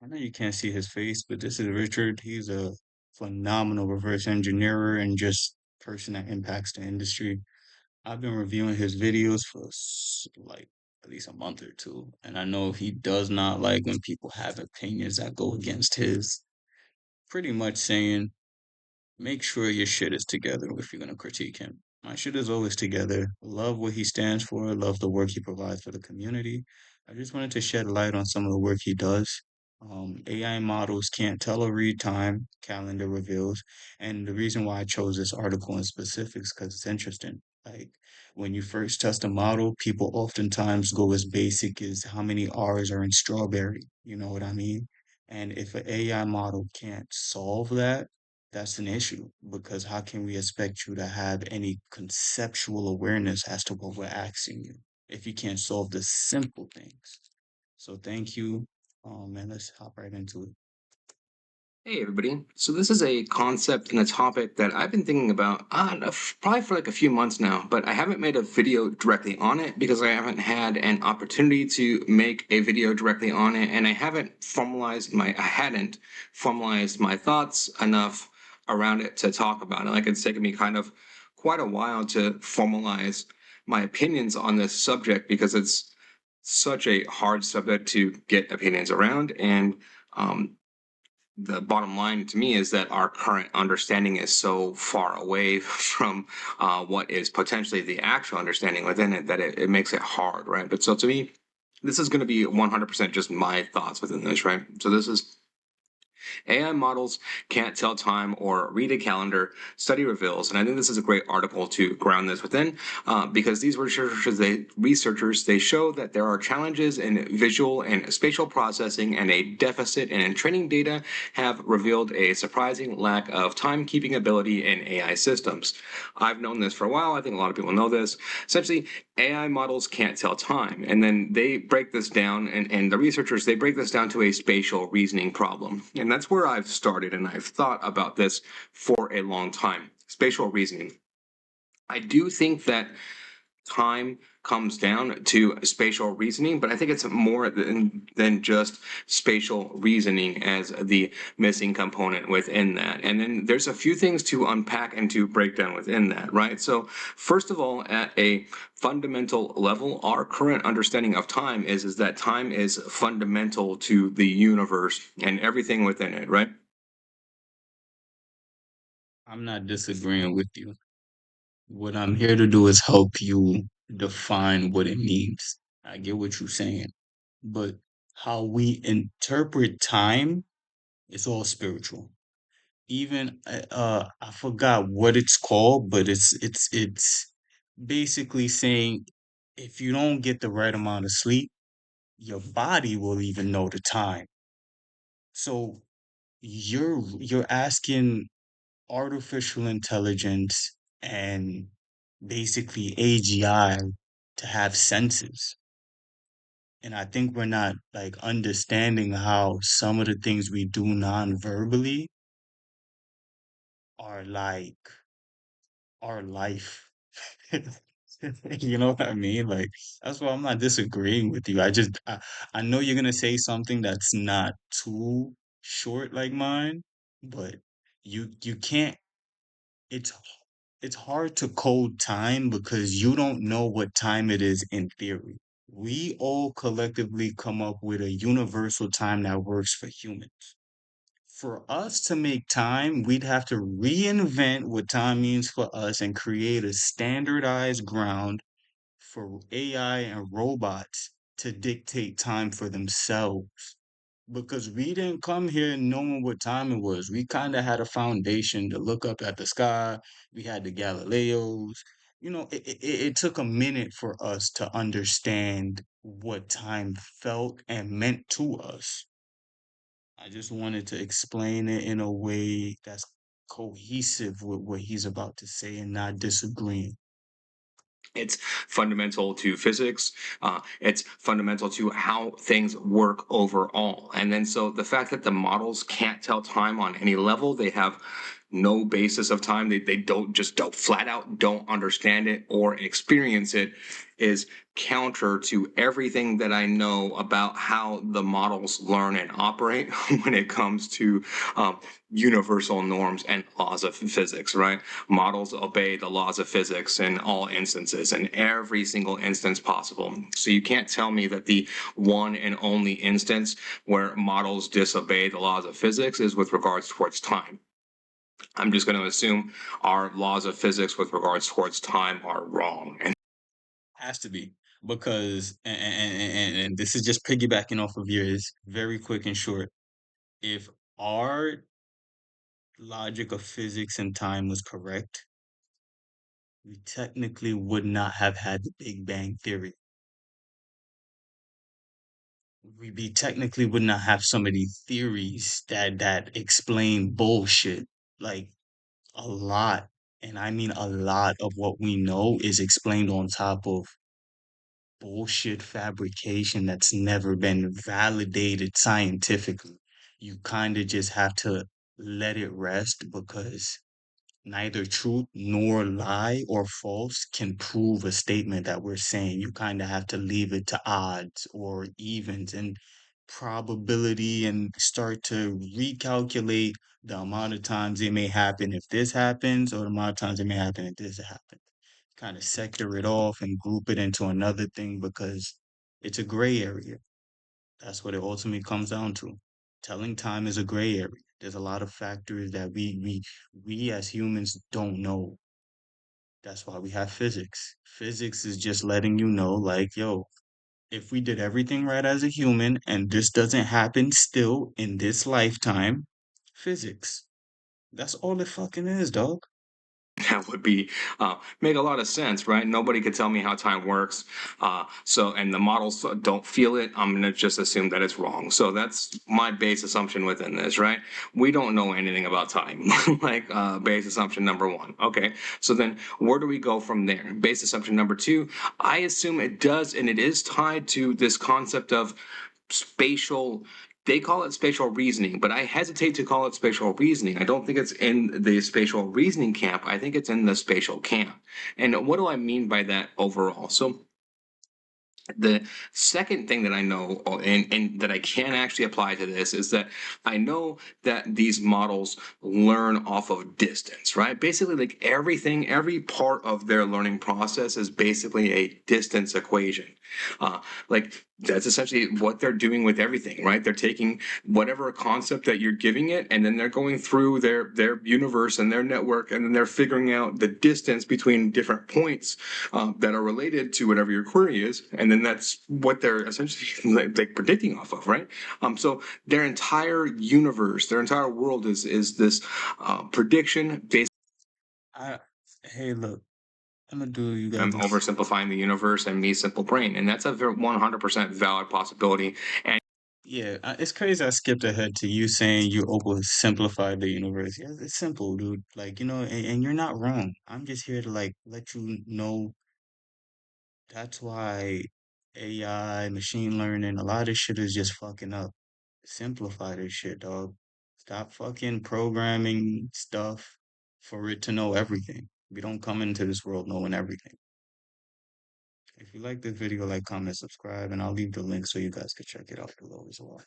I know you can't see his face, but this is Richard. He's a phenomenal reverse engineer and just person that impacts the industry. I've been reviewing his videos for like at least a month or two, and I know he does not like when people have opinions that go against his. Pretty much saying, make sure your shit is together if you're gonna critique him. My shit is always together. Love what he stands for. Love the work he provides for the community. I just wanted to shed light on some of the work he does. AI models can't tell or read time, calendar reveals. And the reason why I chose this article in specifics because it's interesting. Like when you first test a model, people oftentimes go as basic as how many R's are in strawberry. You know what I mean? And if an AI model can't solve that, that's an issue because how can we expect you to have any conceptual awareness as to what we're asking you if you can't solve the simple things? So thank you. And let's hop right into it. Hey everybody. So this is a concept and a topic that I've been thinking about probably for like a few months now, but I haven't made a video directly on it because I haven't had an opportunity to make a video directly on it, and I hadn't formalized my thoughts enough around it to talk about it. Like it's taken me kind of quite a while to formalize my opinions on this subject because it's such a hard subject to get opinions around, and um, the bottom line to me is that our current understanding is so far away from what is potentially the actual understanding within it that it makes it hard, right? But so to me, this is going to be 100% just my thoughts within this, right? So this is AI models can't tell time or read a calendar, study reveals. And I think this is a great article to ground this within because these researchers, they show that there are challenges in visual and spatial processing, and a deficit in training data have revealed a surprising lack of timekeeping ability in AI systems. I've known this for a while. I think a lot of people know this. Essentially, AI models can't tell time. And then they break this down, and the researchers, they break this down to a spatial reasoning problem. And that's where I've started, and I've thought about this for a long time. Spatial reasoning. I do think that time comes down to spatial reasoning, but I think it's more than just spatial reasoning as the missing component within that. And then there's a few things to unpack and to break down within that, right? So, first of all, at a fundamental level, our current understanding of time is that time is fundamental to the universe and everything within it, right? I'm not disagreeing with you. What I'm here to do is help you define what it means. I get what you're saying, but how we interpret time is all spiritual. Even I forgot what it's called, but it's basically saying if you don't get the right amount of sleep, your body will even know the time. So you're asking artificial intelligence and basically AGI to have senses. And I think we're not like understanding how some of the things we do non-verbally are like our life. You know what I mean? Like that's why I'm not disagreeing with you. I know you're gonna say something that's not too short like mine, but you can't it's it's hard to code time because you don't know what time it is in theory. We all collectively come up with a universal time that works for humans. For us to make time, we'd have to reinvent what time means for us and create a standardized ground for AI and robots to dictate time for themselves. Because we didn't come here knowing what time it was. We kind of had a foundation to look up at the sky. We had the Galileos. It took a minute for us to understand what time felt and meant to us. I just wanted to explain it in a way that's cohesive with what he's about to say and not disagreeing. It's fundamental to physics. It's fundamental to how things work overall. And then, so the fact that the models can't tell time on any level, they have no basis of time. They don't flat out don't understand it or experience it is counter to everything that I know about how the models learn and operate when it comes to universal norms and laws of physics, right? Models obey the laws of physics in all instances, in every single instance possible. So you can't tell me that the one and only instance where models disobey the laws of physics is with regards towards time. I'm just going to assume our laws of physics with regards towards time are wrong. And Has to be because, and this is just piggybacking off of yours, very quick and short. If our logic of physics and time was correct, we technically would not have had the Big Bang Theory. We technically would not have so many theories that explain bullshit. Like a lot, and I mean a lot of what we know is explained on top of bullshit fabrication that's never been validated scientifically. You kind of just have to let it rest because neither truth nor lie or false can prove a statement that we're saying. You kind of have to leave it to odds or evens and probability and start to recalculate the amount of times it may happen if this happens or the amount of times it may happen if this happens. Kind of sector it off and group it into another thing because it's a gray area. That's what it ultimately comes down to. Telling time is a gray area. There's a lot of factors that we as humans don't know. That's why we have physics. Physics is just letting you know, like, yo, if we did everything right as a human and this doesn't happen still in this lifetime, physics. That's all it fucking is, dog. that would be make a lot of sense, right? Nobody could tell me how time works. And the models don't feel it. I'm going to just assume that it's wrong. So that's my base assumption within this, right? We don't know anything about time. Like base assumption number one. Okay. So then where do we go from there? Base assumption number two, I assume it does, and it is tied to this concept of spatial, they call it spatial reasoning, but I hesitate to call it spatial reasoning. I don't think it's in the spatial reasoning camp. I think it's in the spatial camp. And what do I mean by that overall? So the second thing that I know, and that I can actually apply to this, is that I know that these models learn off of distance, right? Basically, like everything, every part of their learning process is basically a distance equation. Like that's essentially what they're doing with everything, right? They're taking whatever concept that you're giving it, and then they're going through their universe and their network, and then they're figuring out the distance between different points that are related to whatever your query is, and then that's what they're essentially like predicting off of, right? So their entire universe, their entire world is this prediction based. I Hey, look, I'm gonna do you got I'm this. oversimplifying the universe and me simple brain, and that's a 100% valid possibility. And Yeah, it's crazy. I skipped ahead to you saying you oversimplified the universe. Yeah, it's simple, dude. Like, and you're not wrong. I'm just here to like let you know that's why AI, machine learning, a lot of shit is just fucking up. Simplify this shit, dog. Stop fucking programming stuff for it to know everything. We don't come into this world knowing everything. If you like this video, like, comment, subscribe, and I'll leave the link so you guys can check it out below as well.